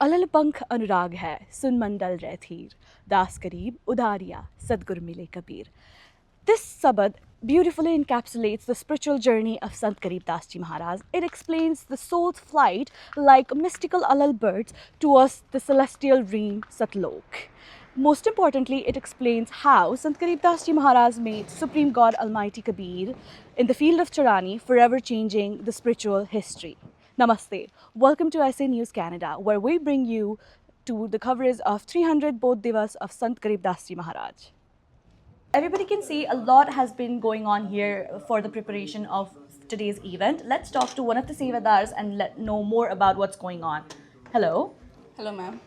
अलल पंख अनुराग है सुन मंडल रैथीर दास करीब उदारिया सदगुरु मिले Kabir. This sabad beautifully encapsulates the spiritual journey of Sant Garib Das Ji Maharaj. It explains the soul's flight like mystical alal birds towards the celestial realm Satlok. Most importantly, it explains how Sant Garib Das Ji Maharaj met Supreme God Almighty Kabir in the field of Charani, forever changing the spiritual history. Namaste. Welcome to SA News Canada, where we bring you to the coverage of 300 Bodh Divas of Sant Garib Das Ji Maharaj. Everybody can see a lot has been going on here for the preparation of today's event. Let's talk to one of the Sevadars and know more about what's going on. Hello. Hello ma'am.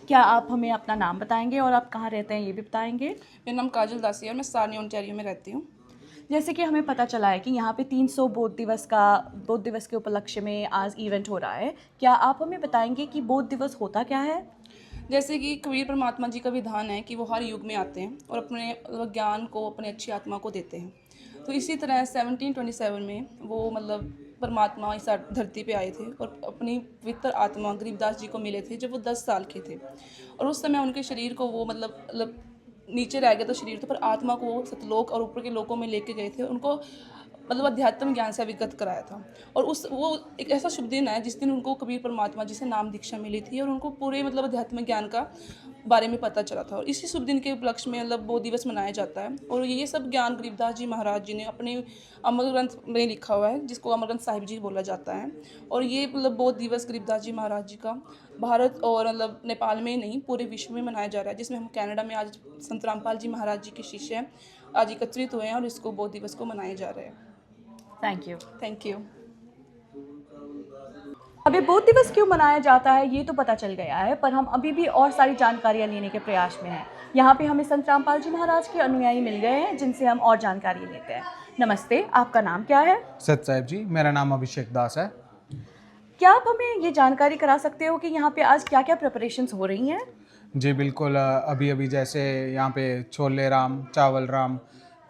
क्या आप हमें अपना नाम बताएंगे और आप कहाँ रहते हैं ये भी बताएंगे? मेरा नाम काजल दासी है और मैं सारनी ओंटारियो में रहती हूँ. जैसे कि हमें पता चला है कि यहाँ पे 300 बोध दिवस के उपलक्ष्य में आज इवेंट हो रहा है. क्या आप हमें बताएंगे कि बोध दिवस होता क्या है? जैसे कि कबीर परमात्मा जी का विधान है कि वो हर युग में आते हैं और अपने ज्ञान को अपने अच्छी आत्मा को देते हैं. तो इसी तरह 1727 में वो परमात्मा इस धरती पे आए थे और अपनी पवित्र आत्मा गरीबदास जी को मिले थे जब वो 10 साल के थे. और उस समय उनके शरीर को वो नीचे रह गया था शरीर तो, पर आत्मा को वो सतलोक और ऊपर के लोकों में लेके गए थे. उनको अध्यात्म ज्ञान से अवगत कराया था. और वो एक ऐसा शुभ दिन है जिस दिन उनको कबीर परमात्मा जी से नाम दीक्षा मिली थी और उनको पूरे अध्यात्म ज्ञान का बारे में पता चला था. और इसी शुभ दिन के उपलक्ष्य में बोध दिवस मनाया जाता है. और ये सब ज्ञान गरीबदास जी महाराज जी ने अपने अमर ग्रंथ में लिखा हुआ है, जिसको अमर ग्रंथ साहिब जी बोला जाता है. और ये बोध दिवस गरीबदास जी महाराज जी का भारत और नेपाल में नहीं पूरे विश्व में मनाया जा रहा है, जिसमें हम कनाडा में आज संत रामपाल जी महाराज जी के शिष्य आज एकत्रित हुए हैं और इसको बोध दिवस को मनाए जा रहे हैं. Thank you. अभी बोध दिवस क्यों मनाया जाता है ये तो पता चल गया है, पर हम अभी भी और सारी जानकारियाँ लेने के प्रयास में हैं. यहाँ पे हमें संत रामपाल जी महाराज के अनुयायी मिल गए हैं जिनसे हम और जानकारी लेते हैं. नमस्ते, आपका नाम क्या है? सत साहिब जी, मेरा नाम अभिषेक दास है. क्या आप हमें ये जानकारी करा सकते हो कि यहाँ पे आज क्या क्या प्रिपरेशंस हो रही हैं? जी बिल्कुल. अभी जैसे यहाँ पे छोले राम, चावल राम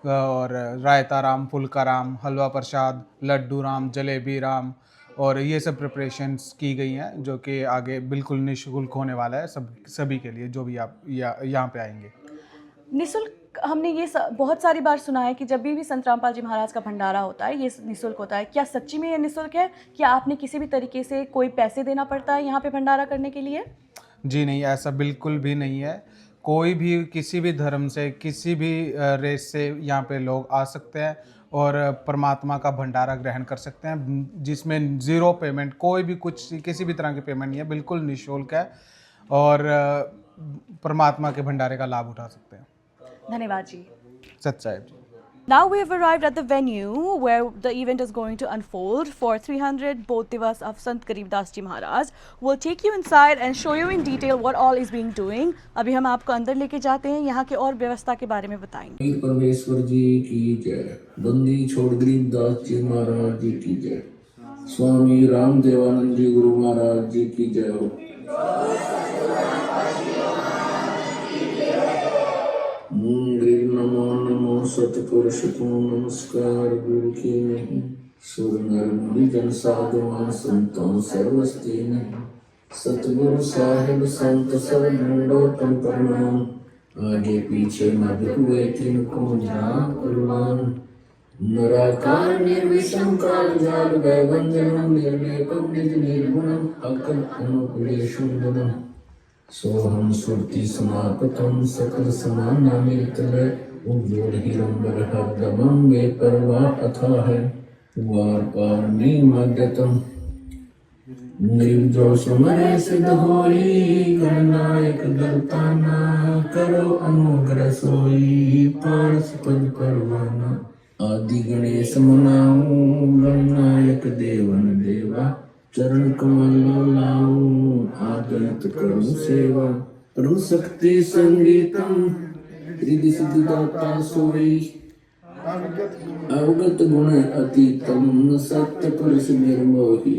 और रायता राम, फुल्का राम, हलवा प्रसाद, लड्डू राम, जलेबी राम और ये सब प्रिपरेशंस की गई हैं जो कि आगे बिल्कुल निःशुल्क होने वाला है सभी के लिए जो भी आप यहाँ पे आएंगे. निःशुल्क हमने ये बहुत सारी बार सुना है कि जब भी संत रामपाल जी महाराज का भंडारा होता है ये निःशुल्क होता है. क्या सच्ची में ये निःशुल्क है? क्या आपने किसी भी तरीके से कोई पैसे देना पड़ता है यहाँ पे भंडारा करने के लिए? जी नहीं, ऐसा बिल्कुल भी नहीं है. कोई भी किसी भी धर्म से किसी भी रेस से यहाँ पे लोग आ सकते हैं और परमात्मा का भंडारा ग्रहण कर सकते हैं, जिसमें ज़ीरो पेमेंट, कोई भी कुछ किसी भी तरह की पेमेंट नहीं है, बिल्कुल निःशुल्क है और परमात्मा के भंडारे का लाभ उठा सकते हैं. धन्यवाद जी. सत साहिब जी. Now we have arrived at the venue where the event is going to unfold for 300 Bodh Divas of Sant Garib Das Ji Maharaj. We'll take you inside and show you in detail what all is being doing. अभी हम आपको अंदर लेके जाते हैं, यहाँ के और व्यवस्था के बारे में बताएंगे. वीर परमेश्वर जी की जय. बंदी छोड़ गरीब दास जी महाराज जी की जय. स्वामी रामदेवानंद जी गुरु महाराज जी की जय हो. गरीब नमो नमो सतपुरुष को नमस्कार गुरु की नहीं. सुर नर मुनि जन साधुआं संतों सर्वस्ती नहीं. सतगुरु साहिब संत सब ढूंढो तम प्रणाम. आगे पीछे मत हुए तिनको जान कुर्बान. निराकार निर्विषम काल जाल वैवंजनम निर्लेपम निज निर्गुणम अकल अनुकुलेशुंदनम. सोहम सुरति समापतम सकल समानामितलय. उज्ज्वल हिरंबर हरदमं में परवा अथा है. वार पार निमग्गतम. निर्जो सुमरे सिद्ध होई. गणनायक दलताना करो अनुग्रह सोई. पारस पद परवाना. आदि गणेश मनाऊं गणनायक देवन देवा. चरण कमल लाऊं आदत करूं सेवा. परम शक्ति संगीतम रिद्धि सिद्धि दाता सोई. अवगत गुण अतीतम सत्य पुरुष निर्मोही.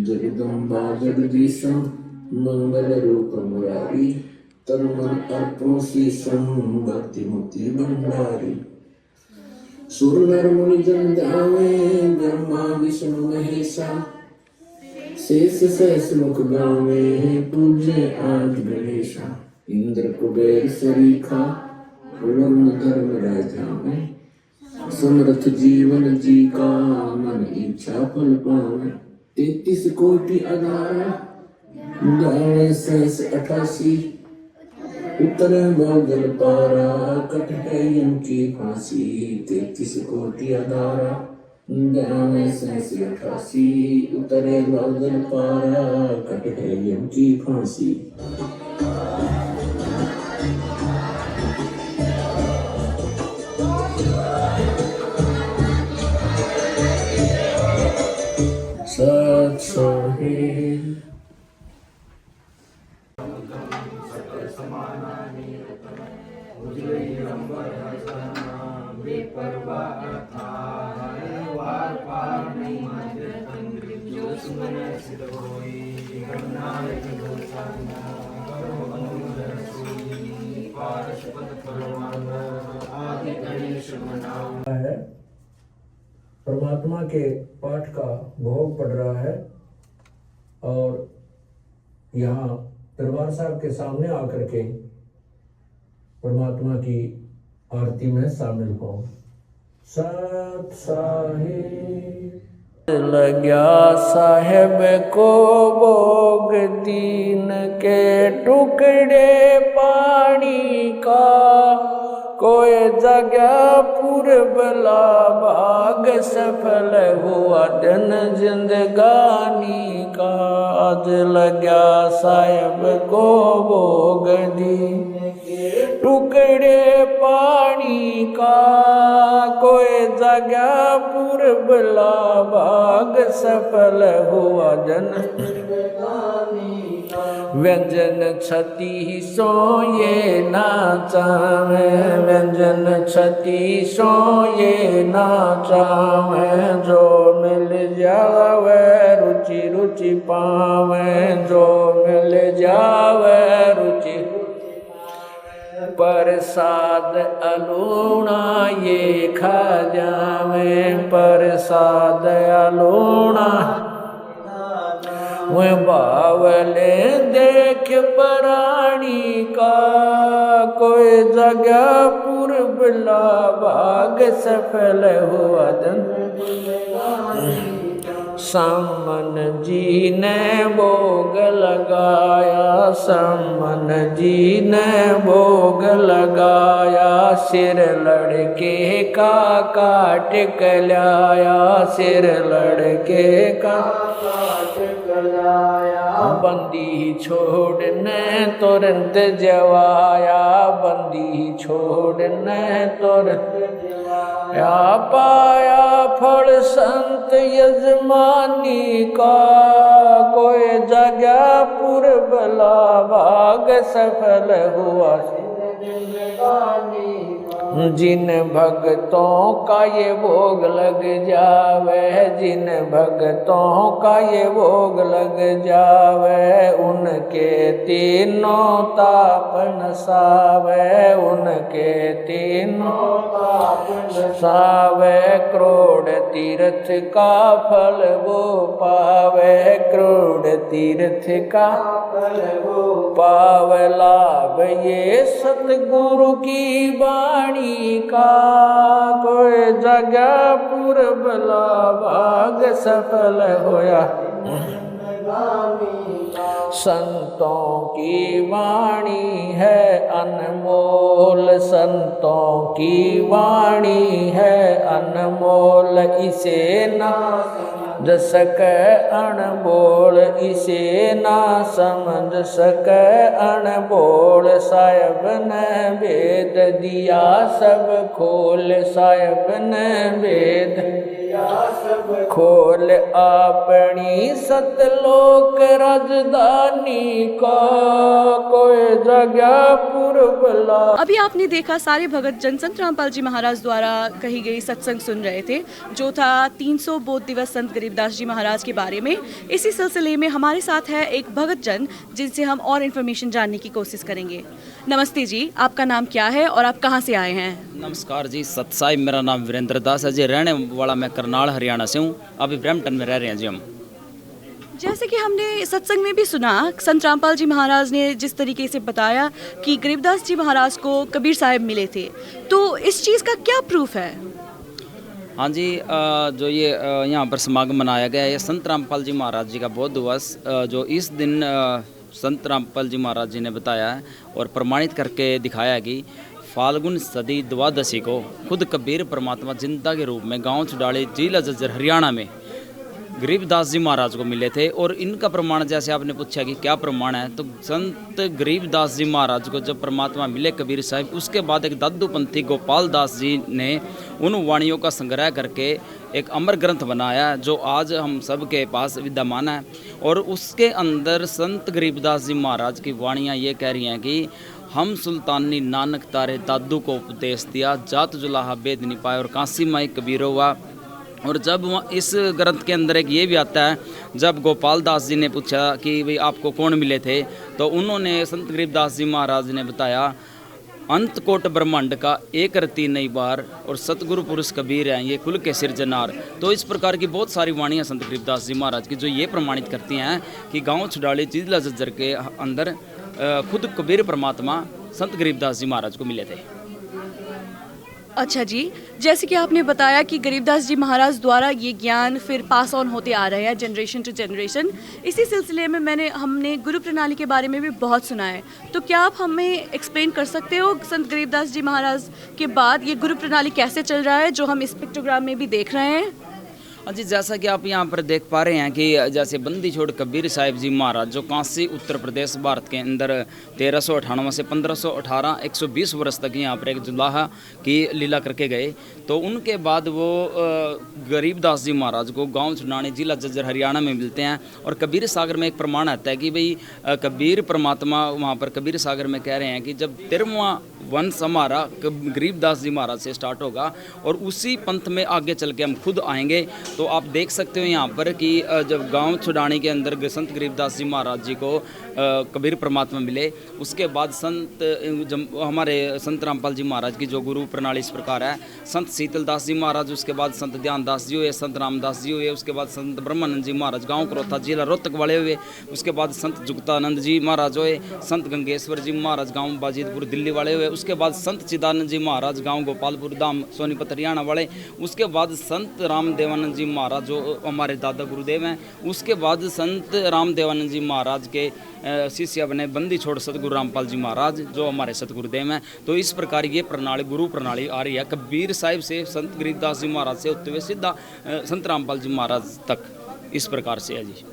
जगदम्बा जगदीशम मंगल रूप मुरारी. तन मन अर्पण शीशम भक्ति मुक्ति भंडारी. सुर नर मुनि जन ध्यावे ब्रह्मा विष्णु महेशा. शेष सहस मुख गावे पूज्य आज गणेशा। इंद्र कुबेर सरीखा वरुण धर्म राजा में। समर्थ जीवन जी का मन इच्छा फल पावे। 33 कोटि अधारा गावे सहस 88। उतरे बादल पारा कट है यम की फांसी। 33 कोटि अधारा गावे सहस 88। उतरे बादल पारा कट है यम की फांसी। सत साहिब है। परमात्मा के पाठ का भोग पड़ रहा है और यहाँ दरबार साहब के सामने आकर के परमात्मा की आरती में शामिल हो। सत साहिब लग्या साहेब को भोग दीन के टुकड़े पानी का। कोई जगह पूर्वला भाग सफल हुआ दिन जिंदगानी का। आज लग्या साहेब को भोग दीन टुकड़े पानी का। कोई जगह पूर्वला भाग सफल हुआ जन व्यंजन छती सो ये नाचावे। व्यंजन छती सो ये नाचावे। जो मिल जावे रुचि रुचि पावे। जो मिल जावे रुचि प्रसाद अलूणा ये खा जावे। प्रसाद अलूणा वह बावले देख प्राणी का। कोई जगह पूर्वला भाग सफल हुआ दिन। सामन जी ने भोग लगाया। सामन जी ने भोग लगाया। सिर लड़के का काट कलाया। सिर लड़के का बंदी छोड़ने तुरंत जवाया। बंदी छोड़ने तुरंत या पाया फल संत यजमानी का। कोई जगह पूर्वला भाग सफल हुआ जिन भक्तों का ये भोग लग जावे। जिन भक्तों का ये भोग लग जावे उनके तीनों ताप नसावे। उनके तीनों ताप नसावे। करोड़ तीर्थ का फल वो पावे। करोड़ तीर्थ का फल वो पावे। लाभ ये सतगुरु की वाणी का। कोई जगह पूर्वला भाग सफल होया। संतों की वाणी है अनमोल। संतों की वाणी है अनमोल। इसे ना समझ सके अनबोल। इसे ना समझ सके अनबोल। साहिब ने वेद दिया सब खोल। साहिब ने वेद दिया सब खोल। अपनी सतलोक राजधानी का। कोई जगह पूर्वला। अभी आपने देखा सारे भगत जन संत रामपाल जी महाराज द्वारा कही गई सत्संग सुन रहे थे, जो था 300 बोध दिवस संत गरीबदास जी महाराज के बारे में। इसी सिलसिले में हमारे साथ है एक भगत जन जिनसे हम और इन्फॉर्मेशन जानने की कोशिश करेंगे। नमस्ते जी, आपका नाम क्या है और आप कहाँ से आए हैं? नमस्कार जी, सत साहिब, मेरा नाम वीरेंद्र दास है जी। रहने वाला मैं करनाल हरियाणा से हूँ। अभी ब्रैम्पटन में रह रहे हैं जी हम। जैसे कि हमने सत्संग में भी सुना, संत रामपाल जी महाराज ने जिस तरीके से बताया कि गरीबदास जी महाराज को कबीर साहब मिले थे, तो इस चीज़ का क्या प्रूफ है? हाँ जी, जो ये यहाँ पर समागम मनाया गया है, ये संत रामपाल जी महाराज जी का बोध दिवस, जो इस दिन संत रामपाल जी महाराज जी ने बताया है और प्रमाणित करके दिखाया है कि फाल्गुन सदी द्वादशी को खुद कबीर परमात्मा जिंदा के रूप में गांव चुडाली जिला जज्जर हरियाणा में गरीबदास जी महाराज को मिले थे। और इनका प्रमाण, जैसे आपने पूछा कि क्या प्रमाण है, तो संत गरीबदास जी महाराज को जब परमात्मा मिले कबीर साहब, उसके बाद एक दादूपंथी गोपाल दास जी ने उन वाणियों का संग्रह करके एक अमर ग्रंथ बनाया जो आज हम सब के पास विद्यमान है। और उसके अंदर संत गरीबदास जी महाराज की वाणियाँ ये कह रही हैं कि हम सुल्तानी नानक तारे दादू को उपदेश दिया, जात जुलाहा वेद नहीं पाए और काशी माई कबीरो हुआ। और जब इस ग्रंथ के अंदर एक ये भी आता है, जब गोपाल दास जी ने पूछा कि भाई आपको कौन मिले थे, तो उन्होंने संत गरीबदास जी महाराज ने बताया, अंत कोट ब्रह्मांड का एक रति नई बार और सतगुरु पुरुष कबीर हैं ये कुल के सिरजनार। तो इस प्रकार की बहुत सारी वाणियाँ संत गरीबदास जी महाराज की जो ये प्रमाणित करती हैं कि गांव छुडाली जिला जज्जर के अंदर खुद कबीर परमात्मा संत गरीबदास जी महाराज को मिले थे। अच्छा जी, जैसे कि आपने बताया कि गरीबदास जी महाराज द्वारा ये ज्ञान फिर पास ऑन होते आ रहे हैं जनरेशन टू जनरेशन। इसी सिलसिले में हमने गुरु प्रणाली के बारे में भी बहुत सुना है, तो क्या आप हमें एक्सप्लेन कर सकते हो संत गरीबदास जी महाराज के बाद ये गुरु प्रणाली कैसे चल रहा है, जो हम इस पिक्टोग्राम में भी देख रहे हैं? हाँ जी, जैसा कि आप यहाँ पर देख पा रहे हैं कि जैसे बंदी छोड़ कबीर साहिब जी महाराज जो काशी उत्तर प्रदेश भारत के अंदर 1398 से 1518 120 वर्ष तक यहाँ पर एक जुलाहा की लीला करके गए, तो उनके बाद वो गरीबदास जी महाराज को गांव चुनानी जिला जज्जर हरियाणा में मिलते हैं। और कबीर सागर में एक प्रमाण आता है कि भाई कबीर परमात्मा वहाँ पर कबीर सागर में कह रहे हैं कि जब 13वां वंश हमारा गरीबदास जी महाराज से स्टार्ट होगा और उसी पंथ में आगे चल के हम खुद आएंगे। तो आप देख सकते हो यहाँ पर कि जब गांव छुडानी के अंदर संत गरीबदास जी महाराज जी को कबीर परमात्मा मिले, उसके बाद हमारे संत रामपाल जी महाराज की जो गुरु प्रणाली इस प्रकार है, संत शीतलदास जी महाराज, उसके बाद संत ध्यानदास जी हुए, संत रामदास जी हुए, उसके बाद संत ब्रह्मानंद जी महाराज गाँव करोथा जिला रोहतक वाले हुए, उसके बाद संत जुगतानंद जी महाराज हुए, संत गंगेश्वर जी महाराज गाँव बाजिदपुर दिल्ली वाले हुए, उसके बाद संत चिदानंद जी महाराज गाँव गोपालपुर धाम सोनीपत हरियाणा वाले, उसके बाद संत राम देवानंद जी महाराज जो हमारे दादा गुरुदेव हैं, उसके बाद संत राम देवानंद जी महाराज के शिष्य बने बंदी छोड़ सतगुरु रामपाल जी महाराज जो हमारे सतगुरुदेव हैं। तो इस प्रकार ये प्रणाली गुरु प्रणाली आ रही है कबीर साहिब से संत गरीबदास जी महाराज से होते हुए सीधा संत रामपाल जी महाराज तक, इस प्रकार से है जी।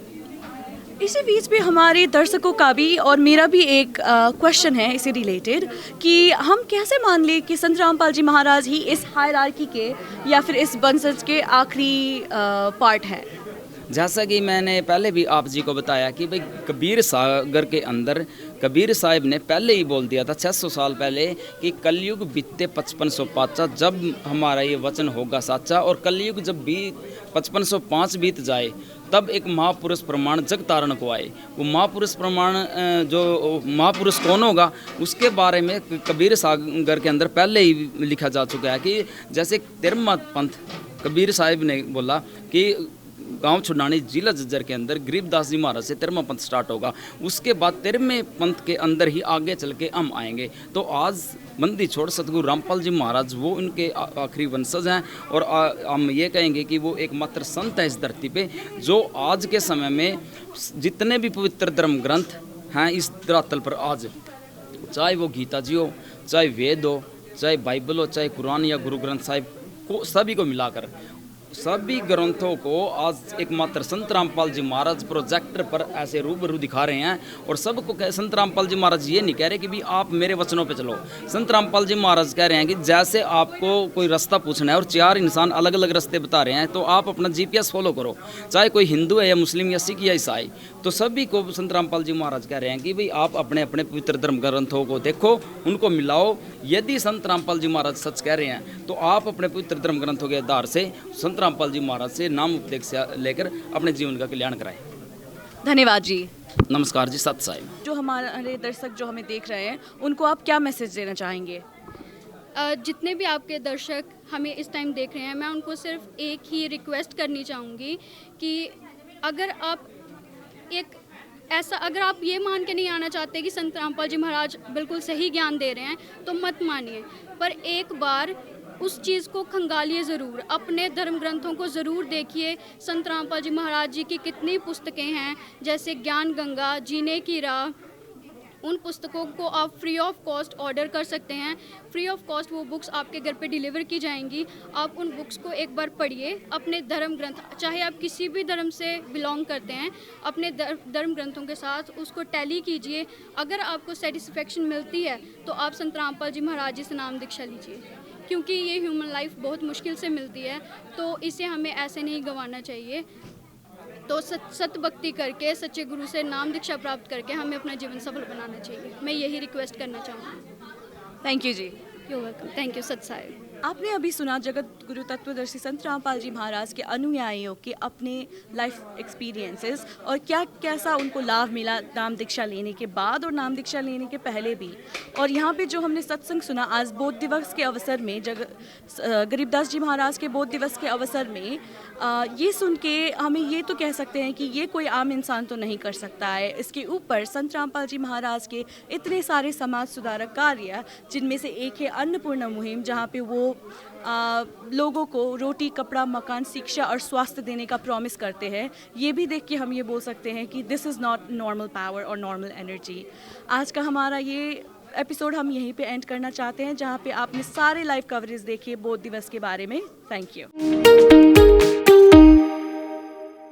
इसी बीच में हमारे दर्शकों का भी और मेरा भी एक क्वेश्चन है इसे रिलेटेड कि हम कैसे मान लें कि संत रामपाल जी महाराज ही इस हायरार्की के या फिर इस वंशज के आखिरी पार्ट है? जैसा कि मैंने पहले भी आप जी को बताया कि भाई कबीर सागर के अंदर कबीर साहिब ने पहले ही बोल दिया था 600 साल पहले कि कलयुग बीते 5505 जब हमारा ये वचन होगा साचा, और कलयुग जब 5505 बीत जाए तब एक महापुरुष प्रमाण जग तारण को आए। वो महापुरुष प्रमाण जो महापुरुष कौन होगा उसके बारे में कबीर सागर के अंदर पहले ही लिखा जा चुका है कि जैसे 13वां पंथ कबीर साहिब ने बोला कि गांव छुडानी जिला जज्जर के अंदर गरीबदास जी महाराज से 13वां पंथ स्टार्ट होगा, उसके बाद 13वें पंथ के अंदर ही आगे चल के हम आएंगे। तो आज बंदी छोड़ सतगुरु रामपाल जी महाराज वो उनके आखिरी वंशज हैं, और हम ये कहेंगे कि वो एकमात्र संत है इस धरती पे जो आज के समय में जितने भी पवित्र धर्म ग्रंथ हैं इस धरातल पर आज, चाहे वो गीता जी हो, चाहे वेद हो, चाहे बाइबल हो, चाहे कुरान या गुरु ग्रंथ साहिब को, सभी को मिलाकर सभी ग्रंथों को आज एकमात्र संत रामपाल जी महाराज प्रोजेक्टर पर ऐसे रूबरू दिखा रहे हैं। और सबको संत रामपाल जी महाराज ये नहीं कह रहे कि भी आप मेरे वचनों पे चलो, संत रामपाल जी महाराज कह रहे हैं कि जैसे आपको कोई रास्ता पूछना है और 4 इंसान अलग अलग रास्ते बता रहे हैं तो आप अपना GPS फॉलो करो, चाहे कोई हिंदू है या मुस्लिम या सिख या ईसाई, तो सभी को संत रामपाल जी महाराज कह रहे हैं कि भाई आप अपने अपने पवित्र धर्म ग्रंथों को देखो, उनको मिलाओ। यदि संत रामपाल जी महाराज सच कह रहे हैं तो आप अपने पवित्र धर्म ग्रंथों के आधार से संत रामपाल जी महाराज से नाम उपदेश लेकर अपने जीवन का कल्याण कराएं। धन्यवाद जी। नमस्कार जी, सत साहिब। जो हमारे दर्शक जो हमें देख रहे हैं उनको आप क्या मैसेज देना चाहेंगे? जितने भी आपके दर्शक हमें इस टाइम देख रहे हैं, मैं उनको सिर्फ एक ही रिक्वेस्ट करनी चाहूँगी कि अगर आप एक ऐसा, अगर आप ये मान के नहीं आना चाहते कि संत रामपाल जी महाराज बिल्कुल सही ज्ञान दे रहे हैं तो मत मानिए, पर एक बार उस चीज़ को खंगालिए ज़रूर, अपने धर्म ग्रंथों को ज़रूर देखिए। संत रामपाल जी महाराज जी की कितनी पुस्तकें हैं, जैसे ज्ञान गंगा, जीने की राह, उन पुस्तकों को आप फ्री ऑफ कॉस्ट ऑर्डर कर सकते हैं। फ्री ऑफ कॉस्ट वो बुक्स आपके घर पे डिलीवर की जाएंगी। आप उन बुक्स को एक बार पढ़िए, अपने धर्म ग्रंथ, चाहे आप किसी भी धर्म से बिलोंग करते हैं, अपने धर्म ग्रंथों के साथ उसको टैली कीजिए। अगर आपको सेटिस्फेक्शन मिलती है तो आप संत रामपाल जी महाराज जी से नाम दीक्षा लीजिए, क्योंकि ये ह्यूमन लाइफ बहुत मुश्किल से मिलती है, तो इसे हमें ऐसे नहीं गंवाना चाहिए। तो सत भक्ति करके, सच्चे गुरु से नाम दीक्षा प्राप्त करके हमें अपना जीवन सफल बनाना चाहिए। मैं यही रिक्वेस्ट करना चाहूँगी। थैंक यू जी। You welcome. Thank you Sat Sahib. आपने अभी सुना जगत गुरु तत्वदर्शी संत रामपाल जी महाराज के अनुयायियों के अपने लाइफ एक्सपीरियंसेस और क्या कैसा उनको लाभ मिला नाम दीक्षा लेने के बाद और नाम दीक्षा लेने के पहले भी। और यहाँ पे जो हमने सत्संग सुना आज बोध दिवस के अवसर में, गरीबदास जी महाराज के बोध दिवस के अवसर में, ये सुन के हमें ये तो कह सकते हैं कि ये कोई आम इंसान तो नहीं कर सकता है। इसके ऊपर संत रामपाल जी महाराज के इतने सारे समाज सुधारक कार्य, जिनमें से एक है अन्नपूर्णा मुहिम, जहाँ पे वो लोगों को रोटी, कपड़ा, मकान, शिक्षा और स्वास्थ्य देने का प्रॉमिस करते हैं। ये भी देख के हम ये बोल सकते हैं कि this is not normal power और नॉर्मल एनर्जी। आज का हमारा ये एपिसोड हम यहीं पे एंड करना चाहते हैं, जहाँ पे आपने सारे लाइव कवरेज देखे बोध दिवस के बारे में। Thank you.